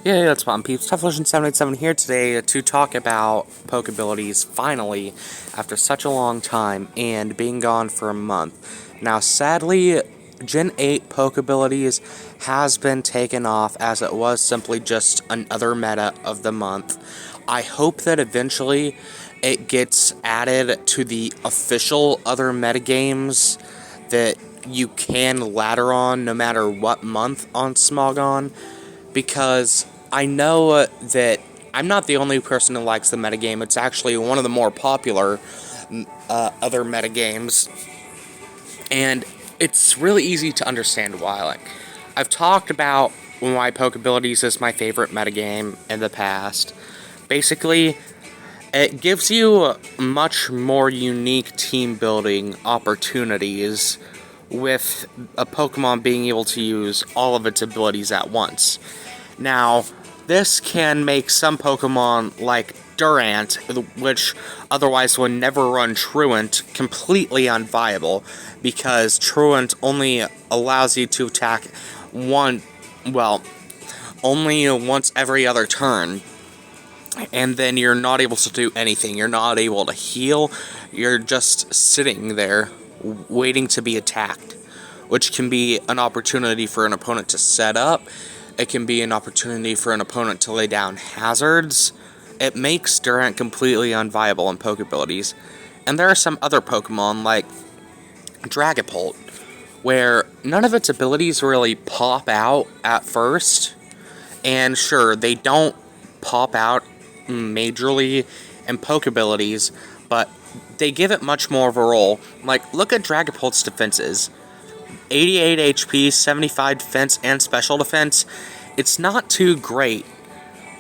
Yeah, that's fine, peeps. ToughVersion787 here today to talk about Pokebilities, finally, after such a long time, and being gone for a month. Now, sadly, Gen 8 Pokebilities has been taken off as it was simply just another meta of the month. I hope that eventually it gets added to the official other metagames that you can ladder on no matter what month on Smogon, because I know that I'm not the only person who likes the metagame. It's actually one of the more popular other metagames, and it's really easy to understand why. I've talked about why Pokebilities is my favorite metagame in the past. Basically, it gives you much more unique team building opportunities with a Pokemon being able to use all of its abilities at once. Now, this can make some Pokemon like Durant, which otherwise would never run Truant, completely unviable, because Truant only allows you to attack only once every other turn, and then you're not able to do anything. You're not able to heal, you're just sitting there waiting to be attacked, which can be an opportunity for an opponent to set up. It can be an opportunity for an opponent to lay down hazards. It makes Durant completely unviable in Pokebilities. And there are some other Pokemon like Dragapult, where none of its abilities really pop out at first. And sure, they don't pop out majorly in Pokebilities, but they give it much more of a role. Like, look at Dragapult's defenses. 88 HP, 75 defense, and special defense. It's not too great,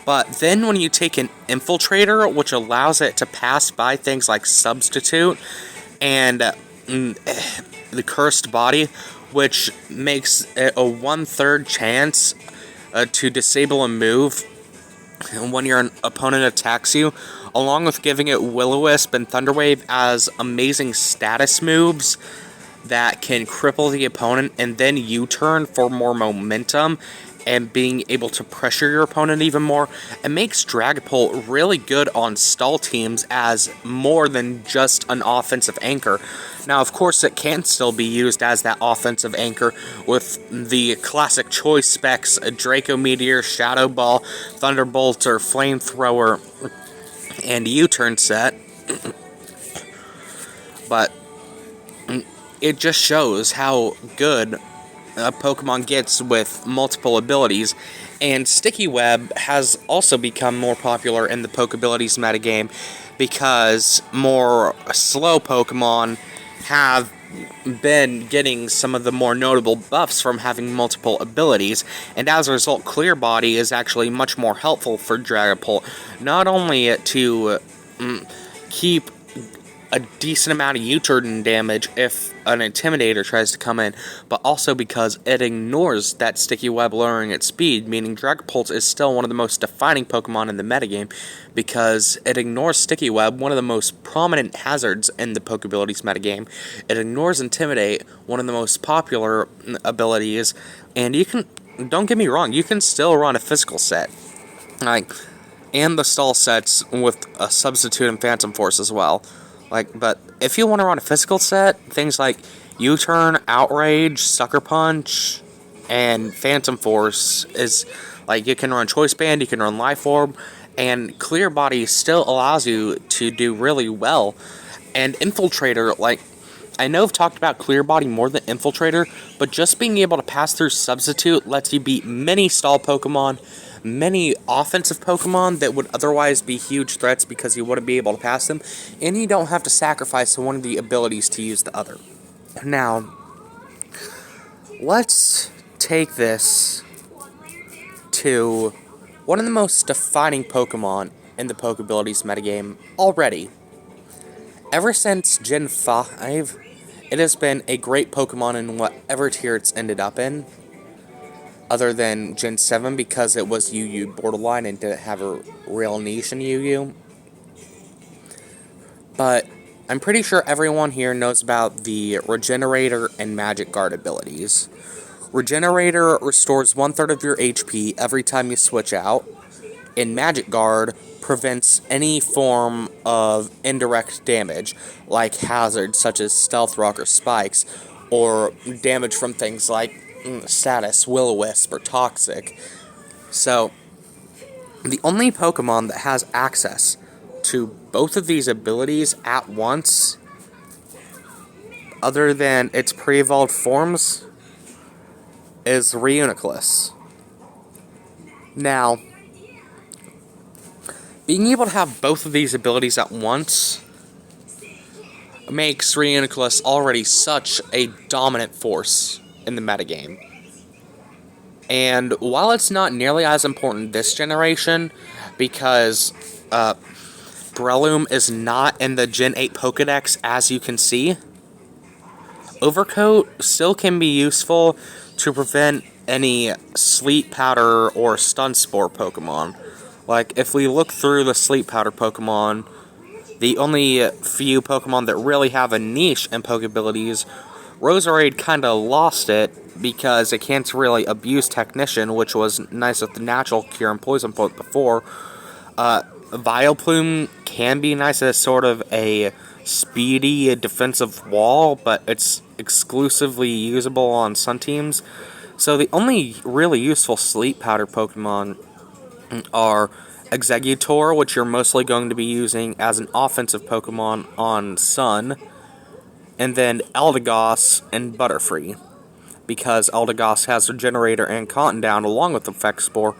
but then when you take an Infiltrator, which allows it to pass by things like Substitute and the Cursed Body, which makes it a 1/3 chance to disable a move when your opponent attacks you, along with giving it Will-O-Wisp and Thunderwave as amazing status moves that can cripple the opponent and then U-turn for more momentum and being able to pressure your opponent even more. It makes Dragapult really good on stall teams as more than just an offensive anchor. Now, of course, it can still be used as that offensive anchor with the classic choice specs: Draco Meteor, Shadow Ball, Thunderbolt, or Flamethrower, and U-turn set. But it just shows how good a Pokemon gets with multiple abilities, and Sticky Web has also become more popular in the Pokebilities metagame because more slow Pokemon have been getting some of the more notable buffs from having multiple abilities, and as a result, Clear Body is actually much more helpful for Dragapult, not only to keep a decent amount of U-turn damage if an Intimidator tries to come in, but also because it ignores that Sticky Web lowering its speed, meaning Dragapult is still one of the most defining Pokemon in the metagame, because it ignores Sticky Web, one of the most prominent hazards in the Pokebilities metagame. It ignores Intimidate, one of the most popular abilities, and you can, don't get me wrong, you can still run a physical set, and the stall sets with a Substitute and Phantom Force as well. But if you want to run a physical set, things like U-turn, Outrage, Sucker Punch, and Phantom Force is you can run Choice Band, you can run Life Orb, and Clear Body still allows you to do really well. And Infiltrator, I know I've talked about Clear Body more than Infiltrator, but just being able to pass through Substitute lets you beat many stall Pokemon, many offensive Pokemon that would otherwise be huge threats because you wouldn't be able to pass them, and you don't have to sacrifice one of the abilities to use the other. Now, let's take this to one of the most defining Pokemon in the Pokebilities metagame already. Ever since Gen 5, it has been a great Pokemon in whatever tier it's ended up in, other than Gen 7 because it was UU borderline and didn't have a real niche in UU. But I'm pretty sure everyone here knows about the Regenerator and Magic Guard abilities, Regenerator restores 1/3 of your HP every time you switch out, and Magic Guard prevents any form of indirect damage, like hazards such as Stealth Rock or Spikes, or damage from things like Status, Will-O-Wisp, or Toxic. So, the only Pokemon that has access to both of these abilities at once, other than its pre-evolved forms, is Reuniclus. Now, being able to have both of these abilities at once makes Reuniclus already such a dominant force in the metagame. And while it's not nearly as important this generation, because Breloom is not in the Gen 8 Pokedex, as you can see, Overcoat still can be useful to prevent any Sleep Powder or Stun Spore Pokemon. Like, if we look through the Sleep Powder Pokemon, the only few Pokemon that really have a niche in Pokebilities, Roserade kinda lost it because it can't really abuse Technician, which was nice with the natural cure and poison point before. Vileplume can be nice as sort of a speedy defensive wall, but it's exclusively usable on Sun teams. So the only really useful Sleep Powder Pokemon are Exeggutor, which you're mostly going to be using as an offensive Pokemon on Sun, and then Eldegoss and Butterfree, because Eldegoss has Regenerator and Cotton Down along with Effect Spore,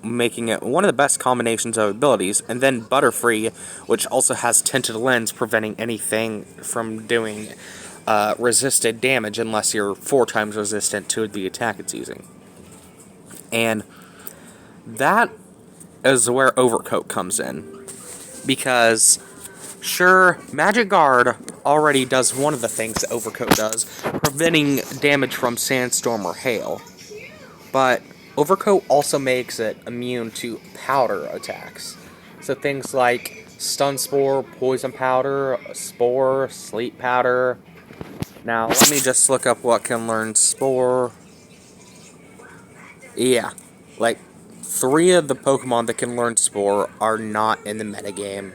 making it one of the best combinations of abilities, and then Butterfree, which also has Tinted Lens, preventing anything from doing resisted damage unless you're 4 times resistant to the attack it's using. And that is where Overcoat comes in, because sure, Magic Guard already does one of the things that Overcoat does, preventing damage from Sandstorm or Hail, but Overcoat also makes it immune to powder attacks. So things like Stun Spore, Poison Powder, Spore, Sleep Powder. Now, let me just look up what can learn Spore. Yeah, like 3 of the Pokemon that can learn Spore are not in the metagame.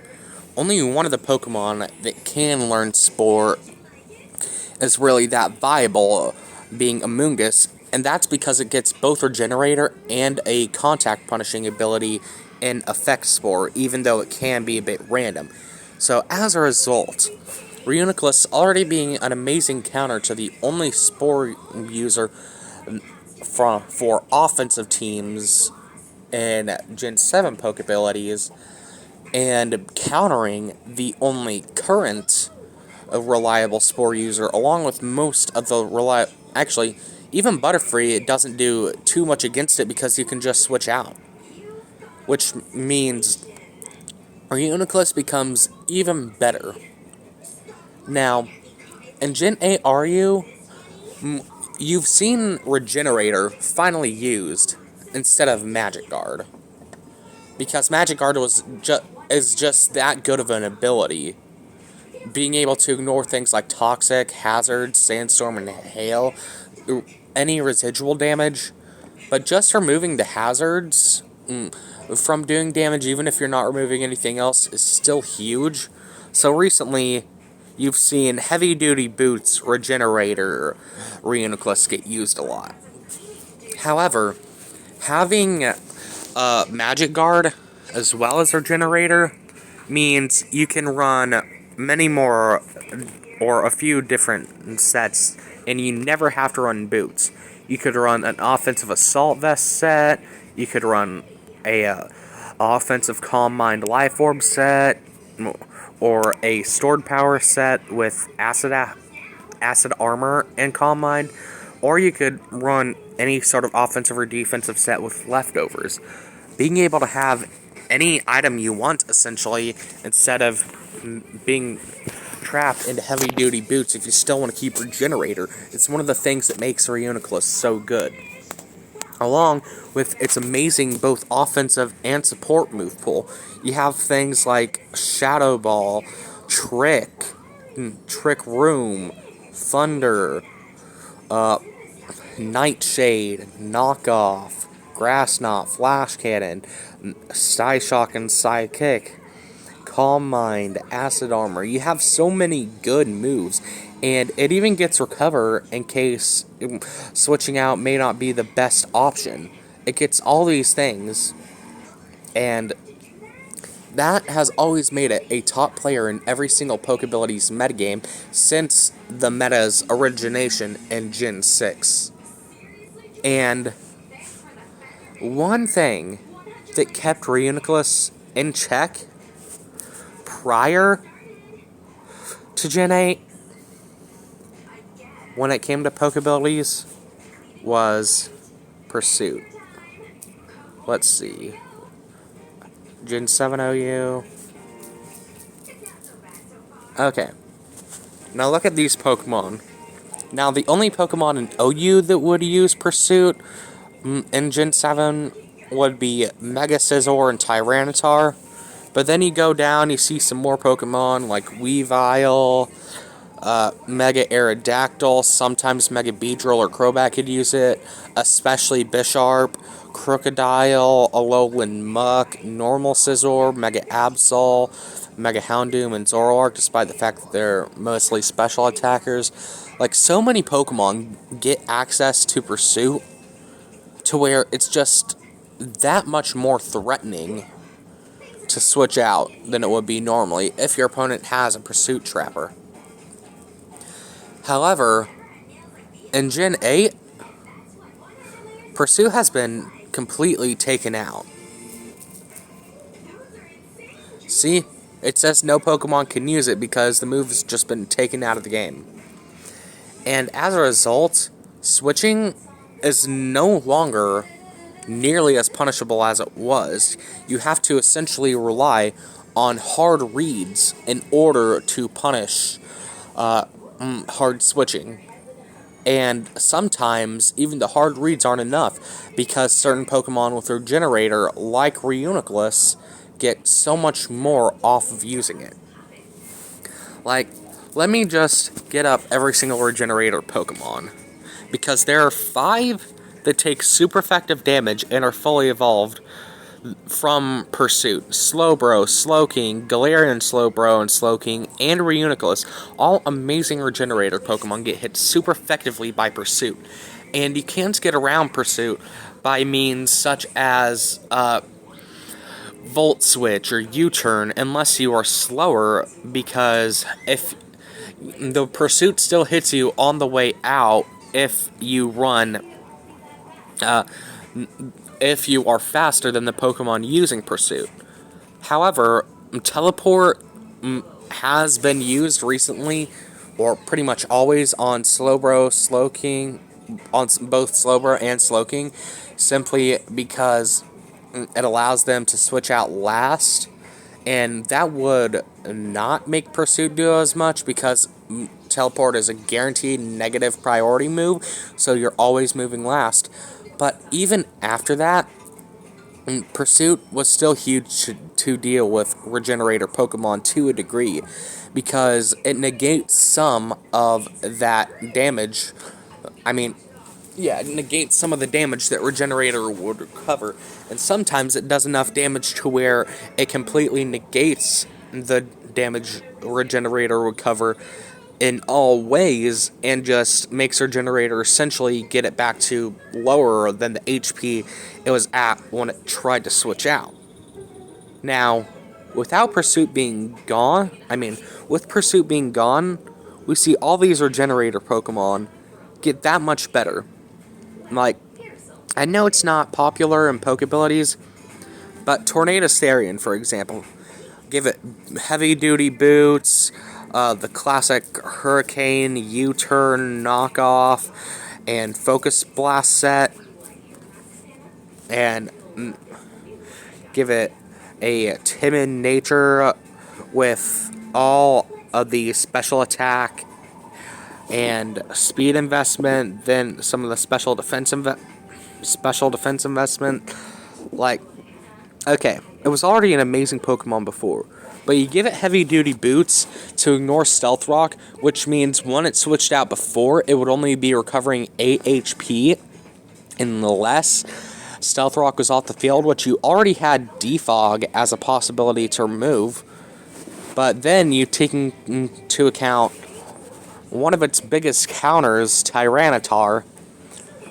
Only one of the Pokemon that can learn Spore is really that viable, being Amoonguss, and that's because it gets both Regenerator and a Contact Punishing ability in Effect Spore, even though it can be a bit random. So as a result, Reuniclus already being an amazing counter to the only Spore user for offensive teams in Gen 7 Pokebilities, and countering the only current reliable Spore user, along with most of the actually, even Butterfree, it doesn't do too much against it because you can just switch out. Which means Reuniclus becomes even better. Now, in Gen 8 RU, you've seen Regenerator finally used instead of Magic Guard, because Magic Guard is just that good of an ability, being able to ignore things like Toxic, Hazard, Sandstorm, and Hail, any residual damage, but just removing the hazards from doing damage, even if you're not removing anything else, is still huge. So recently, you've seen heavy-duty boots, Regenerator, Reuniclus get used a lot. However, having Magic Guard as well as Regenerator means you can run many more, or a few different sets, and you never have to run boots. You could run an offensive Assault Vest set, you could run a offensive Calm Mind Life Orb set, or a Stored Power set with Acid Armor and Calm Mind, or you could run any sort of offensive or defensive set with leftovers. Being able to have any item you want, essentially, instead of being trapped into heavy-duty boots if you still want to keep Regenerator, it's one of the things that makes Reuniclus so good. Along with its amazing both offensive and support move pool. You have things like Shadow Ball, Trick Room, Thunder, Nightshade, Knockoff, Grass Knot, Flash Cannon, Psyshock and Psykick, Calm Mind, Acid Armor. You have so many good moves, and it even gets Recover in case switching out may not be the best option. It gets all these things, and that has always made it a top player in every single Pokebilities metagame since the meta's origination in Gen 6. And one thing that kept Reuniclus in check prior to Gen 8, when it came to Pokebilities, was Pursuit. Let's see. Gen 7 OU. Okay. Now look at these Pokemon. Now the only Pokemon in OU that would use Pursuit in Gen 7 would be Mega Scizor and Tyranitar. But then you go down, you see some more Pokemon like Weavile, Mega Aerodactyl, sometimes Mega Beedrill or Crobat could use it, especially Bisharp, Crocodile, Alolan Muck, Normal Scizor, Mega Absol, Mega Houndoom, and Zoroark, despite the fact that they're mostly special attackers. Like, so many Pokemon get access to Pursuit to where it's just that much more threatening to switch out than it would be normally if your opponent has a Pursuit Trapper. However, in Gen 8, Pursuit has been completely taken out. See? It says no Pokemon can use it because the move has just been taken out of the game. And as a result, switching is no longer nearly as punishable as it was. You have to essentially rely on hard reads in order to punish hard switching. And sometimes even the hard reads aren't enough because certain Pokemon with their generator, like Reuniclus, get so much more off of using it. Like, let me just get up every single Regenerator Pokemon, because there are 5 that take super effective damage and are fully evolved from Pursuit. Slowbro, Slowking, Galarian Slowbro and Slowking, and Reuniclus, all amazing Regenerator Pokemon, get hit super effectively by Pursuit. And you can't get around Pursuit by means such as Volt Switch or U-Turn unless you are slower, because if the Pursuit still hits you on the way out if you run, if you are faster than the Pokemon using Pursuit. However, Teleport has been used recently, or pretty much always, on Slowbro, Slowking, on both Slowbro and Slowking, simply because it allows them to switch out last, and that would not make Pursuit do as much because Teleport is a guaranteed negative priority move, so you're always moving last. But even after that, Pursuit was still huge to deal with Regenerator Pokemon to a degree, because it negates some of that damage. It negates some of the damage that Regenerator would recover, and sometimes it does enough damage to where it completely negates the damage Regenerator would cover in all ways, and just makes Regenerator essentially get it back to lower than the HP it was at when it tried to switch out. Now, without Pursuit being gone, with Pursuit being gone, we see all these Regenerator Pokemon get that much better. Like, I know it's not popular in Pokebilities, but Tornado Therian, for example, give it heavy-duty boots, the classic Hurricane, U-Turn, Knockoff, and Focus Blast set, and give it a timid nature with all of the special attack and speed investment, then some of the special defense investment. Like, okay, It was already an amazing Pokemon before, but you give it heavy-duty boots to ignore Stealth Rock, which means when it switched out before, it would only be recovering 8 HP unless Stealth Rock was off the field, which you already had Defog as a possibility to remove, but then you take into account one of its biggest counters, Tyranitar.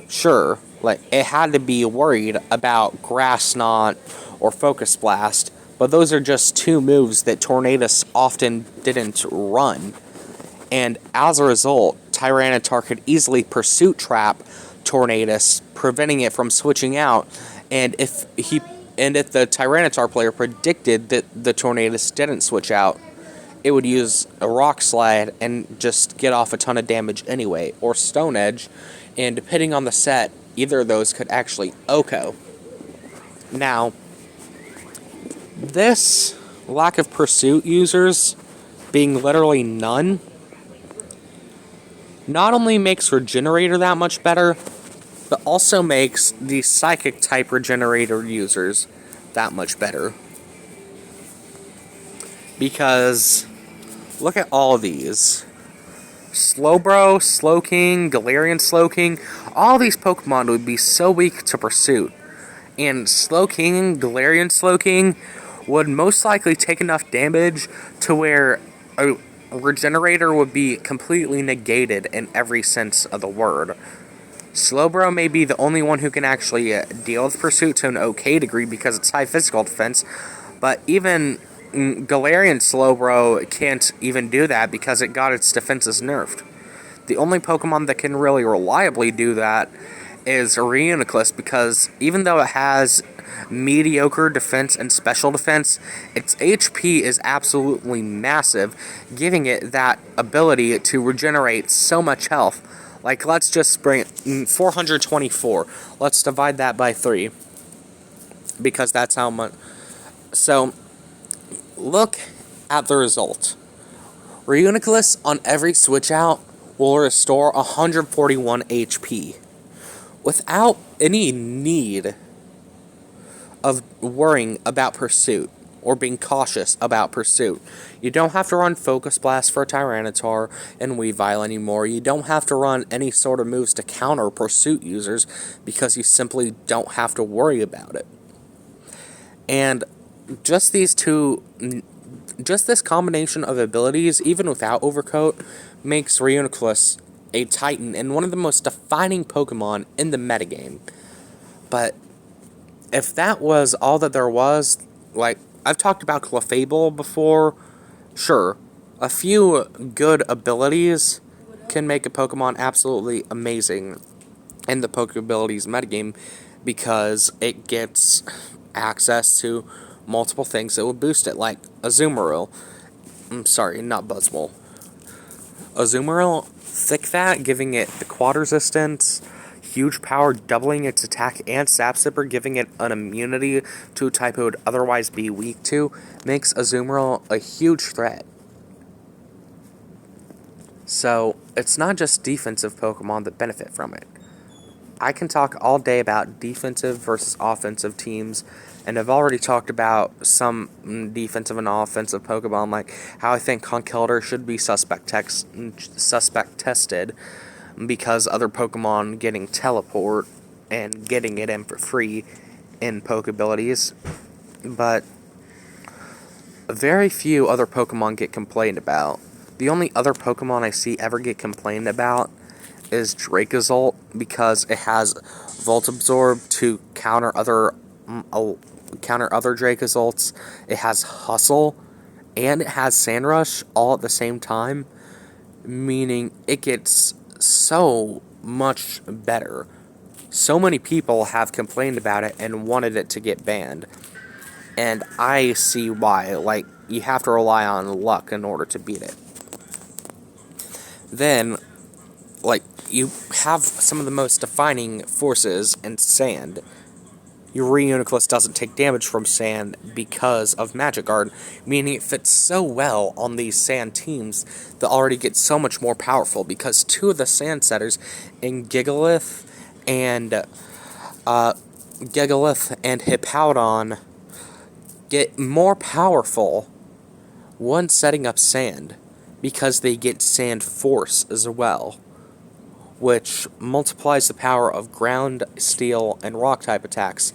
Sure, like, it had to be worried about Grass Knot or Focus Blast, but those are just two moves that Tornadus often didn't run. And as a result, Tyranitar could easily Pursuit Trap Tornadus, preventing it from switching out. And if the Tyranitar player predicted that the Tornadus didn't switch out, it would use a Rock Slide and just get off a ton of damage anyway, or Stone Edge, and depending on the set, either of those could actually OHKO. Now, this lack of Pursuit users, being literally none, not only makes Regenerator that much better, but also makes the Psychic type Regenerator users that much better. Because, look at all these. Slowbro, Slowking, Galarian Slowking, all these Pokemon would be so weak to Pursuit. And Slowking, Galarian Slowking would most likely take enough damage to where a Regenerator would be completely negated in every sense of the word. Slowbro may be the only one who can actually deal with Pursuit to an okay degree because it's high physical defense, but even Galarian Slowbro can't even do that because it got its defenses nerfed. The only Pokemon that can really reliably do that is Reuniclus, because even though it has mediocre defense and special defense, its HP is absolutely massive, giving it that ability to regenerate so much health. Like, let's just bring 424. Let's divide that by 3, because that's how much. So, look at the result. Reuniclus on every switch out will restore 141 HP without any need of worrying about Pursuit or being cautious about Pursuit. You don't have to run Focus Blast for Tyranitar and Weavile anymore. You don't have to run any sort of moves to counter Pursuit users because you simply don't have to worry about it. And just this combination of abilities, even without Overcoat, makes Reuniclus a Titan and one of the most defining Pokemon in the metagame. But if that was all that there was, like, I've talked about Clefable before, sure, a few good abilities can make a Pokemon absolutely amazing in the Pokebilities metagame because it gets access to multiple things that would boost it, like Azumarill. I'm sorry, not Buzzwole. Azumarill, Thick Fat, giving it the quad resistance, huge power, doubling its attack, and Sap Sipper, giving it an immunity to a type it would otherwise be weak to, makes Azumarill a huge threat. So, it's not just defensive Pokemon that benefit from it. I can talk all day about defensive versus offensive teams, and I've already talked about some defensive and offensive Pokemon, like how I think Conkeldurr should be suspect tested because other Pokemon getting Teleport and getting it in for free in Pokebilities, but very few other Pokemon get complained about. The only other Pokemon I see ever get complained about is Dracozolt, because it has Volt Absorb to counter other Dracozolts. It has Hustle, and it has Sandrush all at the same time, meaning it gets so much better. So many people have complained about it and wanted it to get banned, and I see why. Like, you have to rely on luck in order to beat it. Then, like, you have some of the most defining forces in Sand. Your Reuniclus doesn't take damage from Sand because of Magic Guard, meaning it fits so well on these Sand teams that already get so much more powerful, because two of the Sand setters in Gigalith and Hippowdon get more powerful when setting up sand, because they get sand force as well, which multiplies the power of ground, steel, and rock type attacks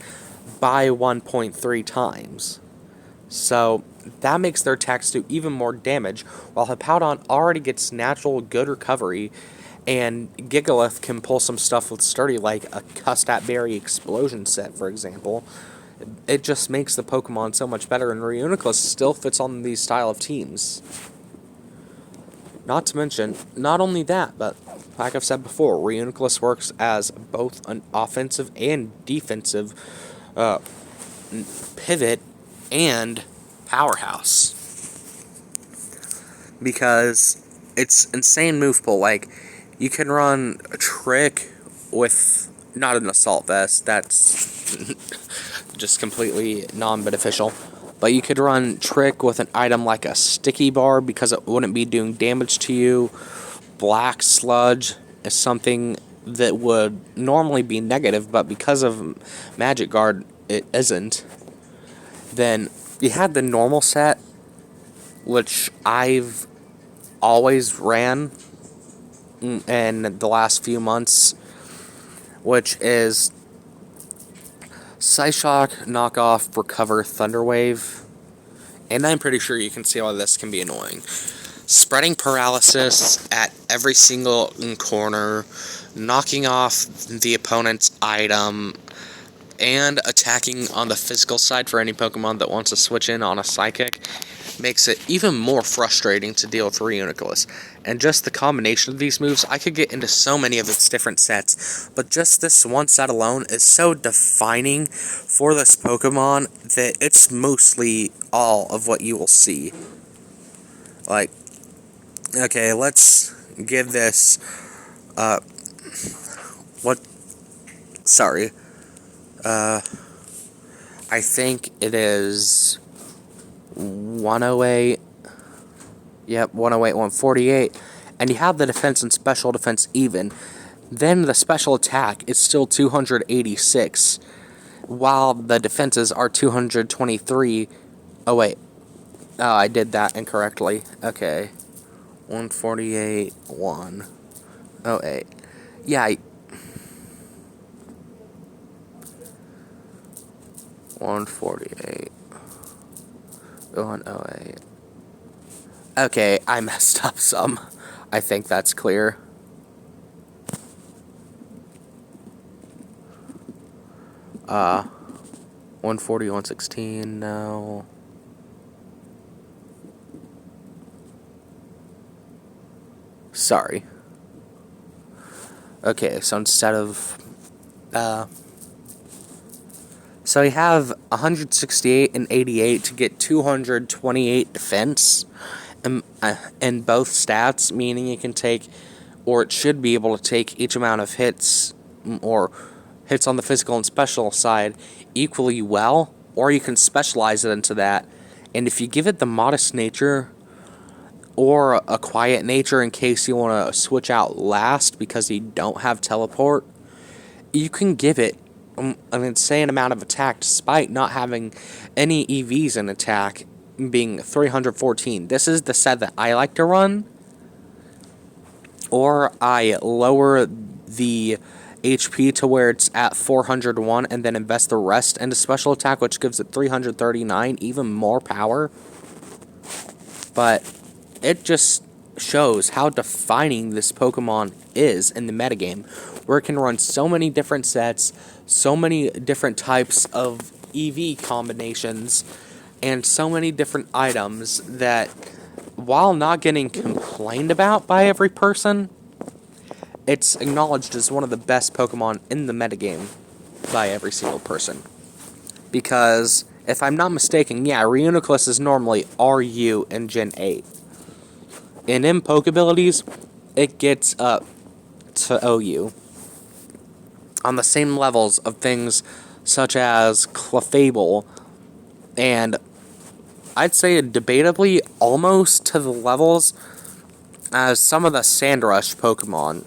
by 1.3 times. So that makes their attacks do even more damage, while Hippowdon already gets natural good recovery, and Gigalith can pull some stuff with Sturdy, like a Custat Berry Explosion set, for example. It just makes the Pokemon so much better, and Reuniclus still fits on these style of teams. Not to mention, not only that, but like I've said before, Reuniclus works as both an offensive and defensive pivot and powerhouse. Because it's insane move pool. Like, you can run a Trick with not an Assault Vest, that's just completely non-beneficial. But you could run Trick with an item like a Sticky Bar because it wouldn't be doing damage to you. Black Sludge is something that would normally be negative, but because of Magic Guard, it isn't. Then you had the normal set, which I've always ran in the last few months, which is Psyshock, Knockoff, Recover, Thunderwave. And I'm pretty sure you can see why this can be annoying. Spreading Paralysis at every single corner, knocking off the opponent's item, and attacking on the physical side for any Pokemon that wants to switch in on a Psychic makes it even more frustrating to deal with Reuniclus. And just the combination of these moves, I could get into so many of its different sets, but just this one set alone is so defining for this Pokemon that it's mostly all of what you will see. Like, okay, let's give this, I think it is 108, yep, 108, 148, and you have the defense and special defense even, then the special attack is still 286, while the defenses are 223, oh wait, oh, I did that incorrectly, okay, 148, 108, yeah, 148, 108. Okay, I messed up some. I think that's clear. Uh, 140, 116, no. Sorry. Okay, so instead of, so you have 168 and 88 to get 228 defense in both stats, meaning you can take, or it should be able to take each amount of hits, or hits on the physical and special side equally well, or you can specialize it into that. And if you give it the modest nature or a quiet nature in case you want to switch out last because you don't have teleport, you can give it an insane amount of attack despite not having any EVs in attack, being 314. This is the set that I like to run, or I lower the HP to where it's at 401 and then invest the rest into special attack, which gives it 339, even more power. But it just shows how defining this Pokemon is in the metagame, where it can run so many different sets, so many different types of EV combinations, and so many different items that, while not getting complained about by every person, it's acknowledged as one of the best Pokemon in the metagame by every single person. Because, if I'm not mistaken, yeah, Reuniclus is normally RU in Gen 8. And in Pokebilities, it gets up to OU on the same levels of things such as Clefable, and I'd say debatably almost to the levels as some of the Sandrush Pokemon.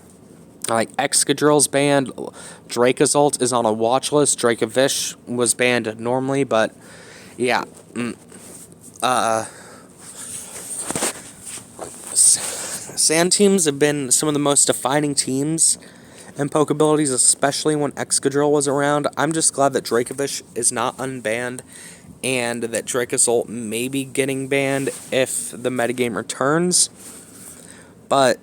Like Excadrill's banned, Dracozolt is on a watch list, Dracovish was banned normally, but Yeah. Sand teams have been some of the most defining teams in Pokebilities, especially when Excadrill was around. I'm just glad that Dracovish is not unbanned, and that Dracozolt may be getting banned if the metagame returns. But,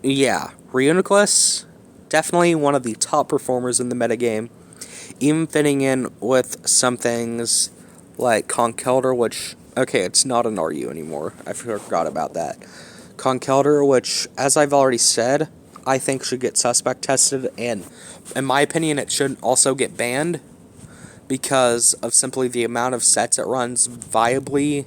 yeah, Reuniclus, definitely one of the top performers in the metagame, even fitting in with some things like Conkeldurr, which, okay, it's not an RU anymore. I forgot about that. Conkeldurr, which, as I've already said, I think should get suspect tested, and in my opinion, it should also get banned because of simply the amount of sets it runs viably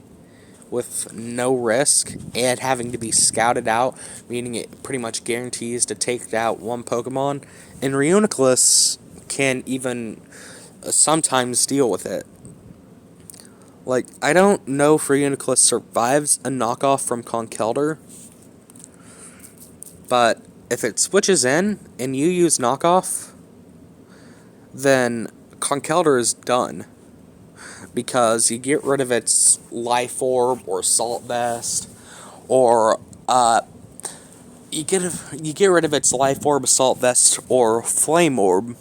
with no risk and having to be scouted out, meaning it pretty much guarantees to take out one Pokemon. And Reuniclus can even sometimes deal with it. Like, I don't know if Reuniclus survives a knockoff from Conkeldurr, but if it switches in and you use knockoff, then Conkeldurr is done. Because you get rid of its life orb or salt vest, or you get rid of its life orb, assault vest, or flame orb,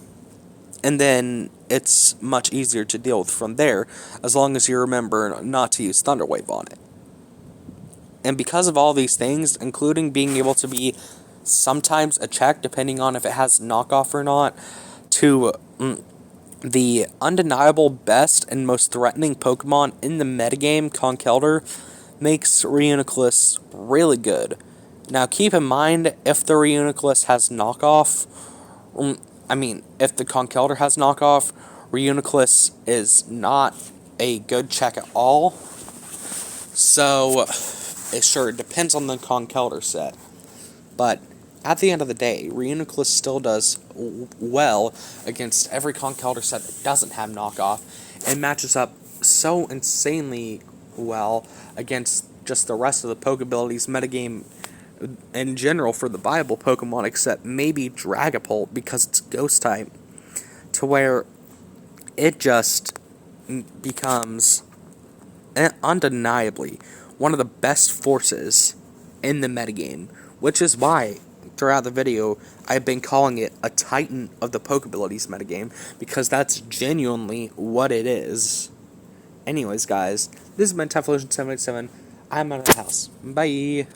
and then it's much easier to deal with from there, as long as you remember not to use Thunder Wave on it. And because of all these things, including being able to be sometimes a check, depending on if it has knockoff or not, to the undeniable best and most threatening Pokemon in the metagame, Conkeldurr, makes Reuniclus really good. Now, keep in mind, if the Reuniclus has knockoff, if the Conkeldurr has knockoff, Reuniclus is not a good check at all. So, it depends on the Conkeldurr set. But at the end of the day, Reuniclus still does well against every Conkeldurr set that doesn't have knockoff, and matches up so insanely well against just the rest of the Pokebilities metagame in general for the viable Pokemon, except maybe Dragapult because it's Ghost type, to where it just becomes undeniably one of the best forces in the metagame, which is why throughout the video I've been calling it a titan of the Pokebilities metagame, because that's genuinely what it is. Anyways, guys, this has been Typhlosion787. I'm out of the house. Bye.